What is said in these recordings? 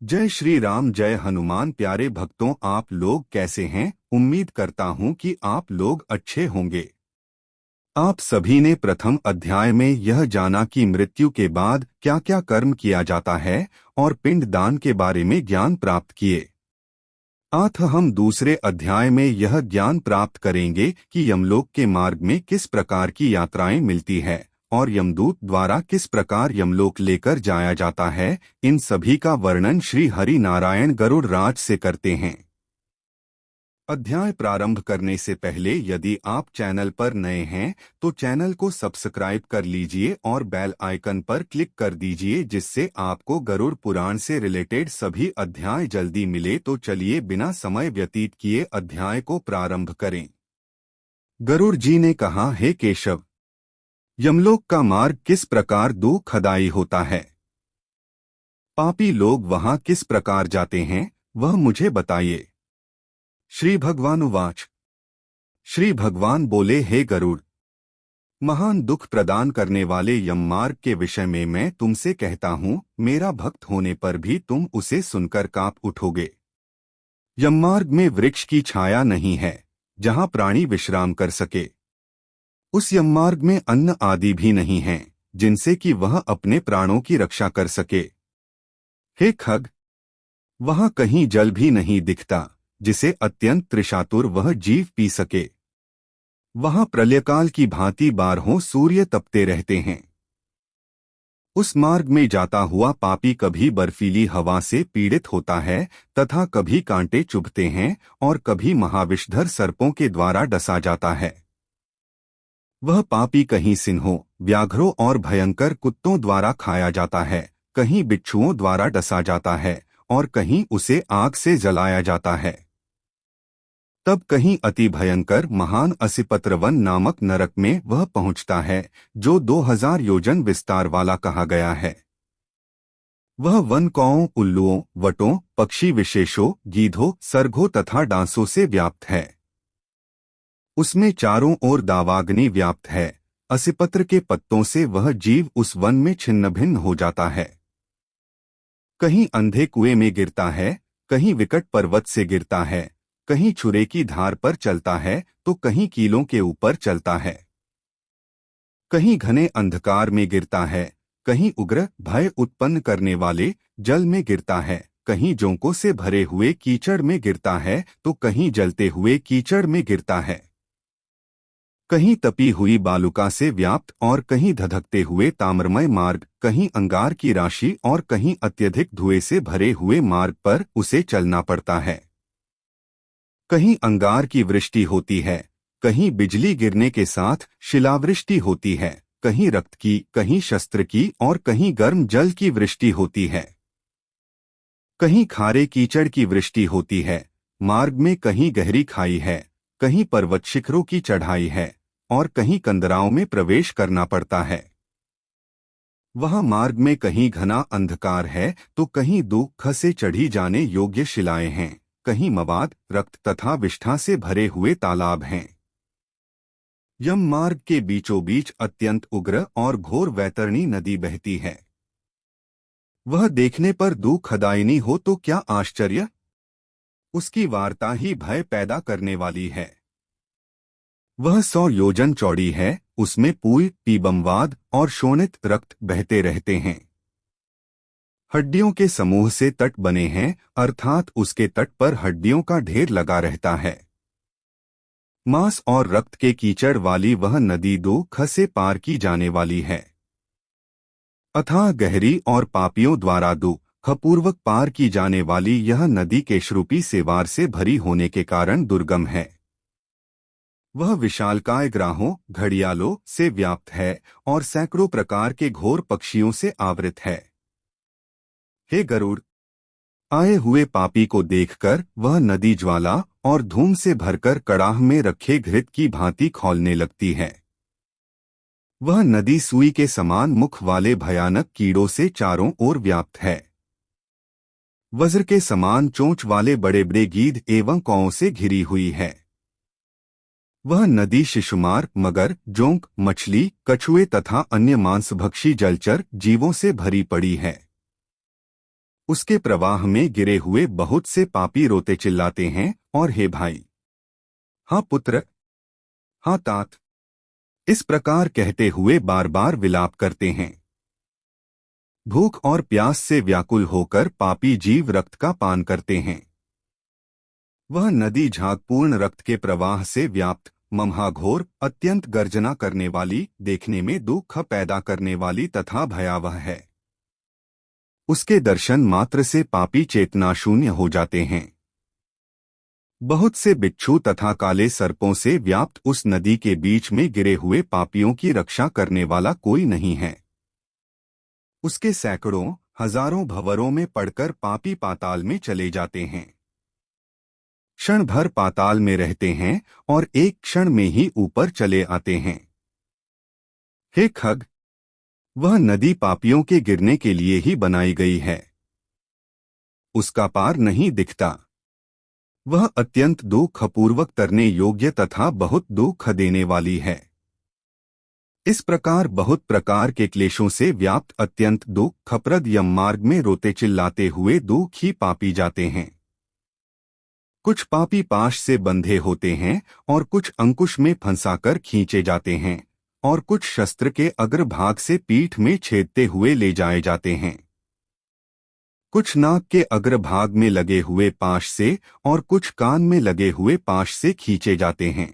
जय श्री राम, जय हनुमान। प्यारे भक्तों, आप लोग कैसे हैं? उम्मीद करता हूं कि आप लोग अच्छे होंगे। आप सभी ने प्रथम अध्याय में यह जाना कि मृत्यु के बाद क्या क्या कर्म किया जाता है और पिंड दान के बारे में ज्ञान प्राप्त किए। आज हम दूसरे अध्याय में यह ज्ञान प्राप्त करेंगे कि यमलोक के मार्ग में किस प्रकार की यात्राएं मिलती है और यमदूत द्वारा किस प्रकार यमलोक लेकर जाया जाता है। इन सभी का वर्णन श्री हरि नारायण गरुड़ राज से करते हैं। अध्याय प्रारंभ करने से पहले यदि आप चैनल पर नए हैं तो चैनल को सब्सक्राइब कर लीजिए और बेल आइकन पर क्लिक कर दीजिए, जिससे आपको गरुड़ पुराण से रिलेटेड सभी अध्याय जल्दी मिले। तो चलिए बिना समय व्यतीत किए अध्याय को प्रारंभ करें। गरुड़ जी ने कहा, हे केशव, यमलोक का मार्ग किस प्रकार दुखदायी होता है? पापी लोग वहां किस प्रकार जाते हैं, वह मुझे बताइए। श्री भगवानुवाच। श्री भगवान बोले, हे गरुड़, महान दुख प्रदान करने वाले यम मार्ग के विषय में मैं तुमसे कहता हूँ। मेरा भक्त होने पर भी तुम उसे सुनकर कांप उठोगे। यम मार्ग में वृक्ष की छाया नहीं है जहाँ प्राणी विश्राम कर सके। उस यम मार्ग में अन्न आदि भी नहीं है जिनसे कि वह अपने प्राणों की रक्षा कर सके। हे खग, वहां कहीं जल भी नहीं दिखता जिसे अत्यंत त्रिशातुर वह जीव पी सके। वहां प्रलयकाल की भांति बारहों सूर्य तपते रहते हैं। उस मार्ग में जाता हुआ पापी कभी बर्फीली हवा से पीड़ित होता है तथा कभी कांटे चुभते हैं और कभी महाविषधर सर्पों के द्वारा डसा जाता है। वह पापी कहीं सिंहों, व्याघ्रों और भयंकर कुत्तों द्वारा खाया जाता है, कहीं बिच्छुओं द्वारा डसा जाता है और कहीं उसे आग से जलाया जाता है। तब कहीं अति भयंकर महान असिपत्रवन नामक नरक में वह पहुंचता है, जो 2000 योजन विस्तार वाला कहा गया है। वह वन कौओं, उल्लुओं, वटों, पक्षी विशेषों, गीधों, सर्गों तथा डांसों से व्याप्त है। उसमें चारों ओर दावाग्नि व्याप्त है। असिपत्र के पत्तों से वह जीव उस वन में छिन्न भिन्न हो जाता है। कहीं अंधे कुएं में गिरता है, कहीं विकट पर्वत से गिरता है, कहीं छुरे की धार पर चलता है तो कहीं कीलों के ऊपर चलता है। कहीं घने अंधकार में गिरता है, कहीं उग्र भय उत्पन्न करने वाले जल में गिरता है, कहीं जोंकों से भरे हुए कीचड़ में गिरता है तो कहीं जलते हुए कीचड़ में गिरता है। कहीं तपी हुई बालुका से व्याप्त और कहीं धधकते हुए ताम्रमय मार्ग, कहीं अंगार की राशि और कहीं अत्यधिक धुएं से भरे हुए मार्ग पर उसे चलना पड़ता है। कहीं अंगार की वृष्टि होती है, कहीं बिजली गिरने के साथ शिलावृष्टि होती है, कहीं रक्त की, कहीं शस्त्र की और कहीं गर्म जल की वृष्टि होती है। कहीं खारे कीचड़ की वृष्टि होती है। मार्ग में कहीं गहरी खाई है, कहीं पर्वत शिखरों की चढ़ाई है और कहीं कंदराओं में प्रवेश करना पड़ता है। वहां मार्ग में कहीं घना अंधकार है तो कहीं दुख से चढ़ी जाने योग्य शिलाएं हैं, कहीं मवाद, रक्त तथा विष्ठा से भरे हुए तालाब हैं। यम मार्ग के बीचों बीच अत्यंत उग्र और घोर वैतरणी नदी बहती है। वह देखने पर दुखदायिनी हो तो क्या आश्चर्य! उसकी वार्ता ही भय पैदा करने वाली है। वह 100 योजन चौड़ी है, उसमें पूय, पीबमवाद और शोणित रक्त बहते रहते हैं। हड्डियों के समूह से तट बने हैं, अर्थात उसके तट पर हड्डियों का ढेर लगा रहता है। मांस और रक्त के कीचड़ वाली वह नदी दुख से पार की जाने वाली है। अथाह गहरी और पापियों द्वारा दुखपूर्वक पार की जाने वाली यह नदी केशरूपी सेवार से भरी होने के कारण दुर्गम है। वह विशालकाय ग्राहों, घड़ियालों से व्याप्त है और सैकड़ों प्रकार के घोर पक्षियों से आवृत है। हे गरुड़, आए हुए पापी को देखकर वह नदी ज्वाला और धूम से भरकर कड़ाह में रखे घृत की भांति खौलने लगती है। वह नदी सुई के समान मुख वाले भयानक कीड़ों से चारों ओर व्याप्त है। वज्र के समान चोंच वाले बड़े बड़े गीध एवं कौओं से घिरी हुई है। वह नदी शिशुमार, मगर, जोंक, मछली, कछुए तथा अन्य मांसभक्षी जलचर जीवों से भरी पड़ी है। उसके प्रवाह में गिरे हुए बहुत से पापी रोते चिल्लाते हैं और हे भाई, हाँ पुत्र, हाँ तात, इस प्रकार कहते हुए बार बार विलाप करते हैं। भूख और प्यास से व्याकुल होकर पापी जीव रक्त का पान करते हैं। वह नदी झागपूर्ण रक्त के प्रवाह से व्याप्त, ममहाघोर, अत्यंत गर्जना करने वाली, देखने में दुख पैदा करने वाली तथा भयावह है। उसके दर्शन मात्र से पापी चेतना शून्य हो जाते हैं। बहुत से बिच्छू तथा काले सर्पों से व्याप्त उस नदी के बीच में गिरे हुए पापियों की रक्षा करने वाला कोई नहीं है। उसके सैकड़ों हजारों भंवरों में पड़कर पापी पाताल में चले जाते हैं। क्षण भर पाताल में रहते हैं और एक क्षण में ही ऊपर चले आते हैं। हे खग, वह नदी पापियों के गिरने के लिए ही बनाई गई है। उसका पार नहीं दिखता। वह अत्यंत दुखपूर्वक तरने योग्य तथा बहुत दुख देने वाली है। इस प्रकार बहुत प्रकार के क्लेशों से व्याप्त अत्यंत दुखप्रद यम मार्ग में रोते चिल्लाते हुए दुखी पापी जाते हैं। कुछ पापी पाश से बंधे होते हैं और कुछ अंकुश में फंसाकर खींचे जाते हैं और कुछ शस्त्र के अग्रभाग से पीठ में छेदते हुए ले जाए जाते हैं। कुछ नाक के अग्रभाग में लगे हुए पाश से और कुछ कान में लगे हुए पाश से खींचे जाते हैं।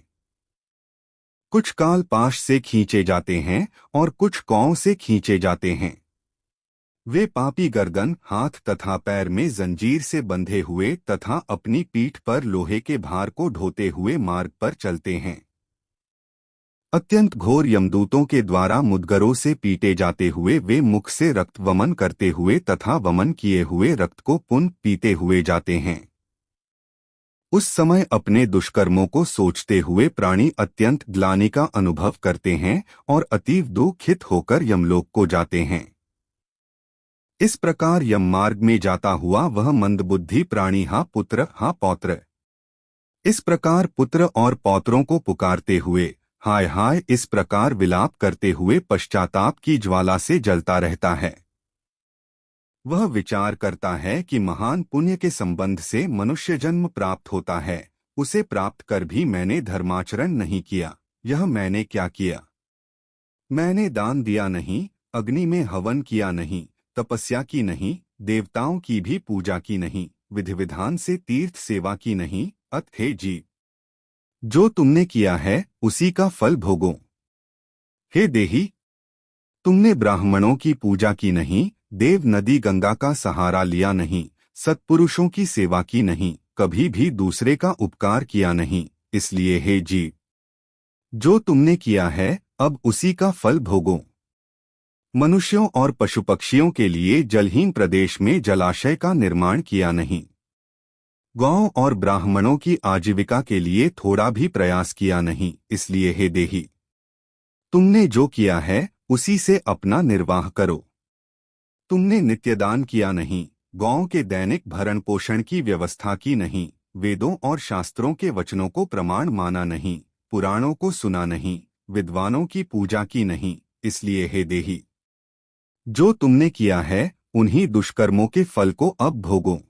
कुछ काल पाश से खींचे जाते हैं और कुछ कौं से खींचे जाते हैं। वे पापी गर्दन, हाथ तथा पैर में जंजीर से बंधे हुए तथा अपनी पीठ पर लोहे के भार को ढोते हुए मार्ग पर चलते हैं। अत्यंत घोर यमदूतों के द्वारा मुद्गरों से पीटे जाते हुए वे मुख से रक्त वमन करते हुए तथा वमन किए हुए रक्त को पुनः पीते हुए जाते हैं। उस समय अपने दुष्कर्मों को सोचते हुए प्राणी अत्यंत ग्लानि का अनुभव करते हैं और अतीव दुखित होकर यमलोक को जाते हैं। इस प्रकार यम मार्ग में जाता हुआ वह मंदबुद्धि प्राणी हा पुत्र, हा पौत्र, इस प्रकार पुत्र और पौत्रों को पुकारते हुए हाय हाय इस प्रकार विलाप करते हुए पश्चाताप की ज्वाला से जलता रहता है। वह विचार करता है कि महान पुण्य के संबंध से मनुष्य जन्म प्राप्त होता है। उसे प्राप्त कर भी मैंने धर्माचरण नहीं किया। यह मैंने क्या किया? मैंने दान दिया नहीं, अग्नि में हवन किया नहीं, तपस्या की नहीं, देवताओं की भी पूजा की नहीं, विधि विधान से तीर्थ सेवा की नहीं। अत हे जीव, जो तुमने किया है उसी का फल भोगो। हे देही, तुमने ब्राह्मणों की पूजा की नहीं, देव नदी गंगा का सहारा लिया नहीं, सत्पुरुषों की सेवा की नहीं, कभी भी दूसरे का उपकार किया नहीं। इसलिए हे जीव, जो तुमने किया है अब उसी का फल भोगो। मनुष्यों और पशु पक्षियों के लिए जलहीन प्रदेश में जलाशय का निर्माण किया नहीं। गौओं और ब्राह्मणों की आजीविका के लिए थोड़ा भी प्रयास किया नहीं। इसलिए हे देही, तुमने जो किया है उसी से अपना निर्वाह करो। तुमने नित्यदान किया नहीं, गौओं के दैनिक भरण पोषण की व्यवस्था की नहीं, वेदों और शास्त्रों के वचनों को प्रमाण माना नहीं, पुराणों को सुना नहीं, विद्वानों की पूजा की नहीं। इसलिए हे देही, जो तुमने किया है उन्हीं दुष्कर्मों के फल को अब भोगो।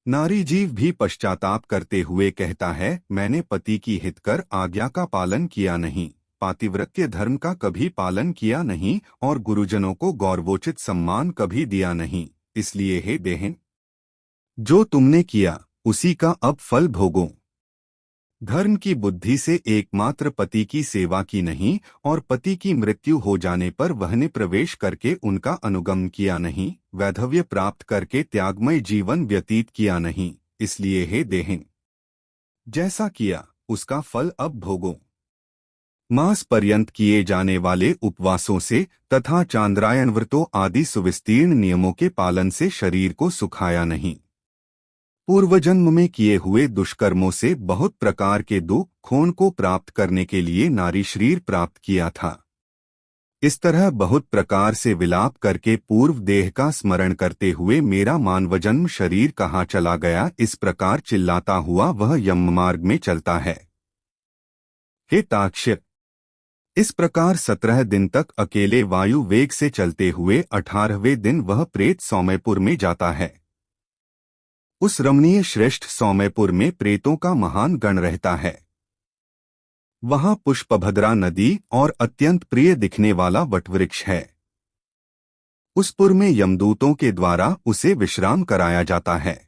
नारी जीव भी पश्चाताप करते हुए कहता है, मैंने पति की हित कर आज्ञा का पालन किया नहीं, पातिव्रत्य धर्म का कभी पालन किया नहीं और गुरुजनों को गौरवोचित सम्मान कभी दिया नहीं। इसलिए हे देहन, जो तुमने किया उसी का अब फल भोगो। धर्म की बुद्धि से एकमात्र पति की सेवा की नहीं और पति की मृत्यु हो जाने पर वहने प्रवेश करके उनका अनुगमन किया नहीं, वैधव्य प्राप्त करके त्यागमय जीवन व्यतीत किया नहीं। इसलिए हे देहिन, जैसा किया उसका फल अब भोगो। मास पर्यंत किए जाने वाले उपवासों से तथा चांद्रायन व्रतों आदि सुविस्तीर्ण नियमों के पालन से शरीर को सुखाया नहीं। पूर्वजन्म में किए हुए दुष्कर्मों से बहुत प्रकार के दुख खोन को प्राप्त करने के लिए नारी शरीर प्राप्त किया था। इस तरह बहुत प्रकार से विलाप करके पूर्व देह का स्मरण करते हुए मेरा मानवजन्म शरीर कहाँ चला गया, इस प्रकार चिल्लाता हुआ वह यम मार्ग में चलता है। हे ताक्ष्य, इस प्रकार 17 दिन तक अकेले वायु वेग से चलते हुए 18वें दिन वह प्रेत सौम्यपुर में जाता है। उस रमणीय श्रेष्ठ सौम्यपुर में प्रेतों का महान गण रहता है। वहां पुष्पभद्रा नदी और अत्यंत प्रिय दिखने वाला वटवृक्ष है। उस पुर में यमदूतों के द्वारा उसे विश्राम कराया जाता है।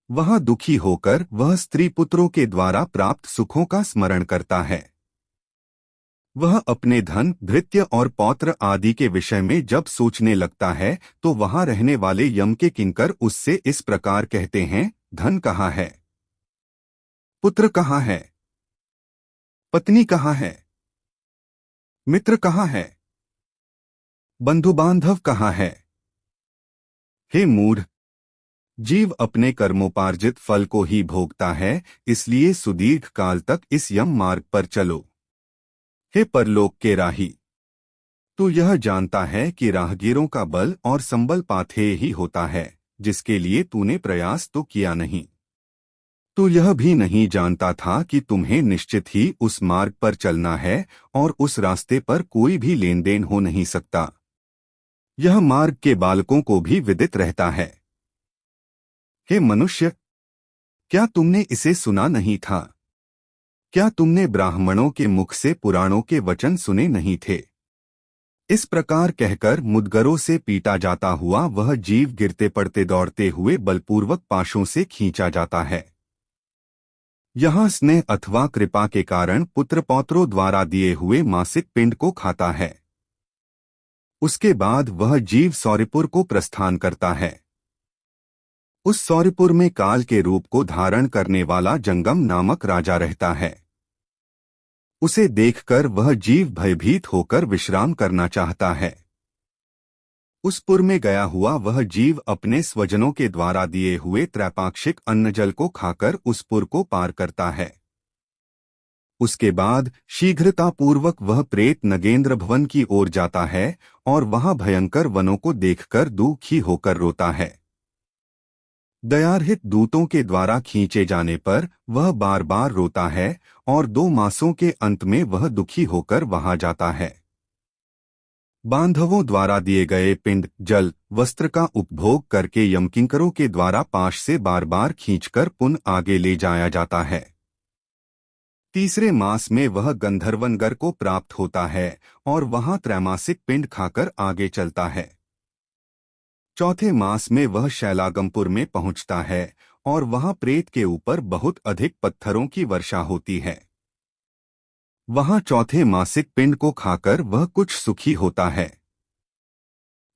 वह दुखी होकर वह स्त्री पुत्रों के द्वारा प्राप्त सुखों का स्मरण करता है। वह अपने धन, भृत्य और पौत्र आदि के विषय में जब सोचने लगता है तो वहां रहने वाले यम के किंकर उससे इस प्रकार कहते हैं, धन कहाँ है, पुत्र कहाँ है, पत्नी कहाँ है, मित्र कहाँ है, बंधु बांधव कहाँ है। हे मूढ़, जीव अपने कर्मोपार्जित फल को ही भोगता है, इसलिए सुदीर्घ काल तक इस यम मार्ग पर चलो। हे परलोक के राही, तू यह जानता है कि राहगीरों का बल और संबल पाथेय ही होता है, जिसके लिए तूने प्रयास तो किया नहीं। तू यह भी नहीं जानता था कि तुम्हें निश्चित ही उस मार्ग पर चलना है और उस रास्ते पर कोई भी लेन देन हो नहीं सकता। यह मार्ग के बालकों को भी विदित रहता है। हे मनुष्य, क्या तुमने इसे सुना नहीं था? क्या तुमने ब्राह्मणों के मुख से पुराणों के वचन सुने नहीं थे? इस प्रकार कहकर मुदगरों से पीटा जाता हुआ वह जीव गिरते पड़ते दौड़ते हुए बलपूर्वक पाशों से खींचा जाता है। यहाँ स्नेह अथवा कृपा के कारण पुत्र पौत्रों द्वारा दिए हुए मासिक पिंड को खाता है। उसके बाद वह जीव सौरिपुर को प्रस्थान करता है। उस सौरिपुर में काल के रूप को धारण करने वाला जंगम नामक राजा रहता है। उसे देखकर वह जीव भयभीत होकर विश्राम करना चाहता है। उस पुर में गया हुआ वह जीव अपने स्वजनों के द्वारा दिए हुए त्रैपाक्षिक अन्न जल को खाकर उस पुर को पार करता है। उसके बाद शीघ्रतापूर्वक वह प्रेत नगेंद्र भवन की ओर जाता है और वहां भयंकर वनों को देखकर दुखी होकर रोता है। दयारहित दूतों के द्वारा खींचे जाने पर वह बार बार रोता है और 2 मासों के अंत में वह दुखी होकर वहां जाता है। बांधवों द्वारा दिए गए पिंड, जल, वस्त्र का उपभोग करके यमकिंकरों के द्वारा पाश से बार बार खींचकर पुनः आगे ले जाया जाता है। तीसरे मास में वह गंधर्वनगर को प्राप्त होता है और वहां त्रैमासिक पिंड खाकर आगे चलता है। चौथे मास में वह शैलागमपुर में पहुंचता है और वहां प्रेत के ऊपर बहुत अधिक पत्थरों की वर्षा होती है। वहां चौथे मासिक पिंड को खाकर वह कुछ सुखी होता है।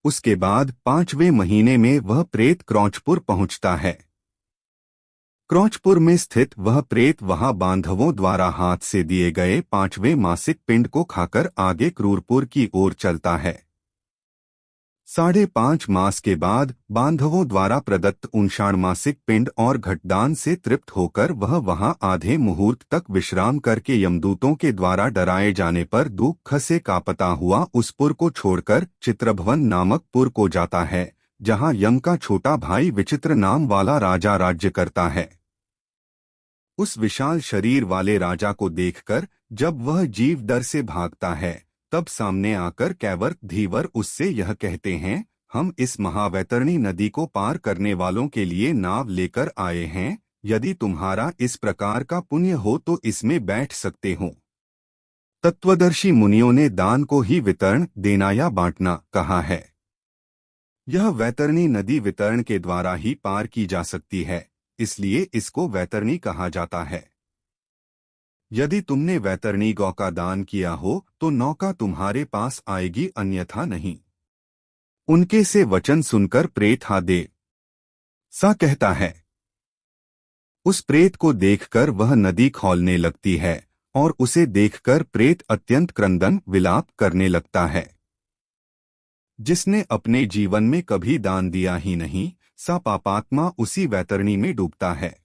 उसके बाद 5वें महीने में वह प्रेत क्रौंचपुर पहुंचता है। क्रौंचपुर में स्थित वह प्रेत वहां बांधवों द्वारा हाथ से दिए गए 5वें मासिक पिंड को खाकर आगे क्रूरपुर की ओर चलता है। 5.5 मास के बाद बांधवों द्वारा प्रदत्त 59 मासिक पिंड और घटदान से तृप्त होकर वह वहां आधे मुहूर्त तक विश्राम करके यमदूतों के द्वारा डराए जाने पर दुख से कांपता हुआ उस पुर को छोड़कर चित्रभवन नामक पुर को जाता है, जहां यम का छोटा भाई विचित्र नाम वाला राजा राज्य करता है। उस विशाल शरीर वाले राजा को देखकर जब वह जीव डर से भागता है, तब सामने आकर कैवर्त धीवर उससे यह कहते हैं, हम इस महावैतरणी नदी को पार करने वालों के लिए नाव लेकर आए हैं। यदि तुम्हारा इस प्रकार का पुण्य हो तो इसमें बैठ सकते हो। तत्वदर्शी मुनियों ने दान को ही वितरण, देना या बांटना कहा है। यह वैतरणी नदी वितरण के द्वारा ही पार की जा सकती है, इसलिए इसको वैतरणी कहा जाता है। यदि तुमने वैतरणी गौ का दान किया हो तो नौका तुम्हारे पास आएगी, अन्यथा नहीं। उनके से वचन सुनकर प्रेत हा दे सा कहता है। उस प्रेत को देखकर वह नदी खौलने लगती है और उसे देखकर प्रेत अत्यंत क्रंदन विलाप करने लगता है। जिसने अपने जीवन में कभी दान दिया ही नहीं, सा पापात्मा उसी वैतरणी में डूबता है।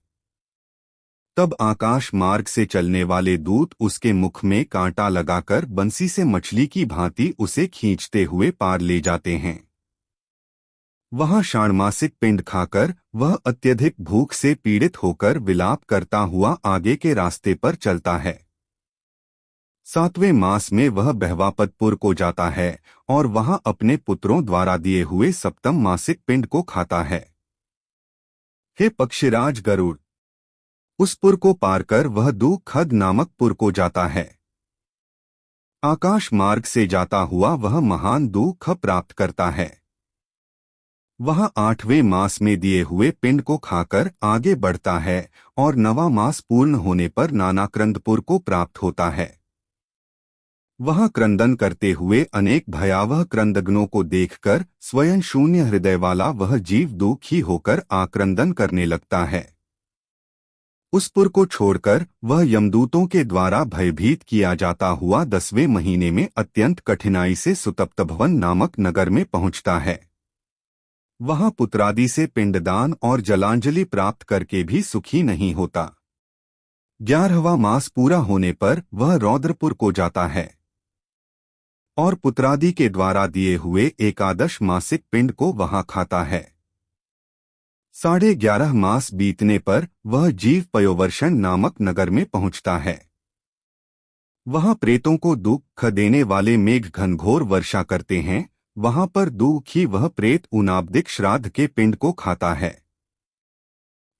तब आकाश मार्ग से चलने वाले दूत उसके मुख में कांटा लगाकर बंसी से मछली की भांति उसे खींचते हुए पार ले जाते हैं। वहां षाण्मासिक पिंड खाकर वह अत्यधिक भूख से पीड़ित होकर विलाप करता हुआ आगे के रास्ते पर चलता है। 7वें मास में वह बहवापतपुर को जाता है और वहां अपने पुत्रों द्वारा दिए हुए सप्तम मासिक पिंड को खाता है। हे पक्षीराज गरुड़, उस पुर को पार कर वह दूखद नामक पुर को जाता है। आकाश मार्ग से जाता हुआ वह महान दुख प्राप्त करता है। वह 8वें मास में दिए हुए पिंड को खाकर आगे बढ़ता है और 9वां मास पूर्ण होने पर नानाक्रंदपुर को प्राप्त होता है। वह क्रंदन करते हुए अनेक भयावह क्रंदग्नों को देखकर स्वयं शून्य हृदय वाला वह जीव दुखी होकर आक्रंदन करने लगता है। उस पुर को छोड़कर वह यमदूतों के द्वारा भयभीत किया जाता हुआ 10वें महीने में अत्यंत कठिनाई से सुतप्तभवन नामक नगर में पहुंचता है। वहां पुत्रादि से पिंडदान और जलांजलि प्राप्त करके भी सुखी नहीं होता। 11वां मास पूरा होने पर वह रौद्रपुर को जाता है और पुत्रादि के द्वारा दिए हुए एकादश मासिक पिंड को वहां खाता है। 11.5 मास बीतने पर वह जीव पयोवर्षण नामक नगर में पहुंचता है। वहां प्रेतों को दुख देने वाले मेघ घनघोर वर्षा करते हैं। वहां पर दुखी वह प्रेत उनाब्दिक श्राद्ध के पिंड को खाता है।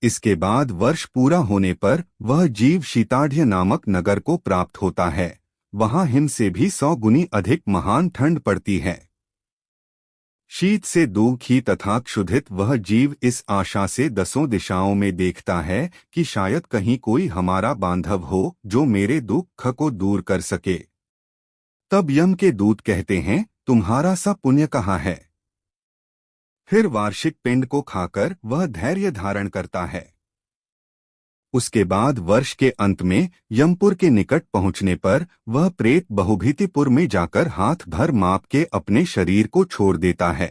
इसके बाद वर्ष पूरा होने पर वह जीव शीताढ़्य नामक नगर को प्राप्त होता है। वहां हिम से भी 100 गुनी अधिक महान ठंड पड़ती है। शीत से दुखी तथा क्षुधित वह जीव इस आशा से 10 दिशाओं में देखता है कि शायद कहीं कोई हमारा बांधव हो जो मेरे दुख को दूर कर सके। तब यम के दूत कहते हैं, तुम्हारा सा पुण्य कहाँ है? फिर वार्षिक पिंड को खाकर वह धैर्य धारण करता है। उसके बाद वर्ष के अंत में यमपुर के निकट पहुंचने पर वह प्रेत बहुभीतिपुर में जाकर हाथ भर माप के अपने शरीर को छोड़ देता है।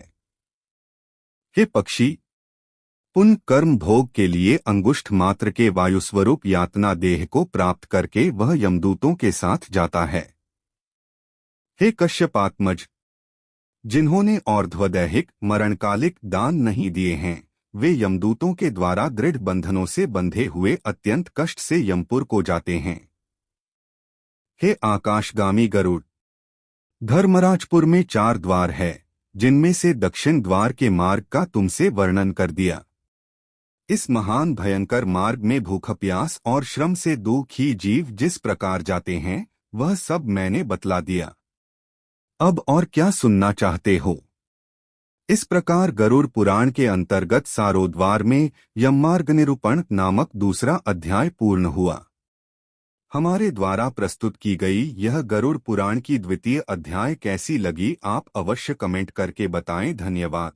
हे पक्षी, पुण्य कर्म भोग के लिए अंगुष्ठ मात्र के वायुस्वरूप यातना देह को प्राप्त करके वह यमदूतों के साथ जाता है। हे कश्यपात्मज, जिन्होंने और्ध्वदैहिक मरणकालिक दान नहीं दिए हैं, वे यमदूतों के द्वारा दृढ़ बंधनों से बंधे हुए अत्यंत कष्ट से यमपुर को जाते हैं। हे आकाशगामी गरुड़, धर्मराजपुर में 4 द्वार है, जिनमें से दक्षिण द्वार के मार्ग का तुमसे वर्णन कर दिया। इस महान भयंकर मार्ग में भूखप्यास और श्रम से दुखी जीव जिस प्रकार जाते हैं, वह सब मैंने बतला दिया। अब और क्या सुनना चाहते हो? इस प्रकार गरुड़ पुराण के अंतर्गत सारोद्वार में यममार्ग निरूपण नामक दूसरा अध्याय पूर्ण हुआ। हमारे द्वारा प्रस्तुत की गई यह गरुड़ पुराण की द्वितीय अध्याय कैसी लगी, आप अवश्य कमेंट करके बताएं। धन्यवाद।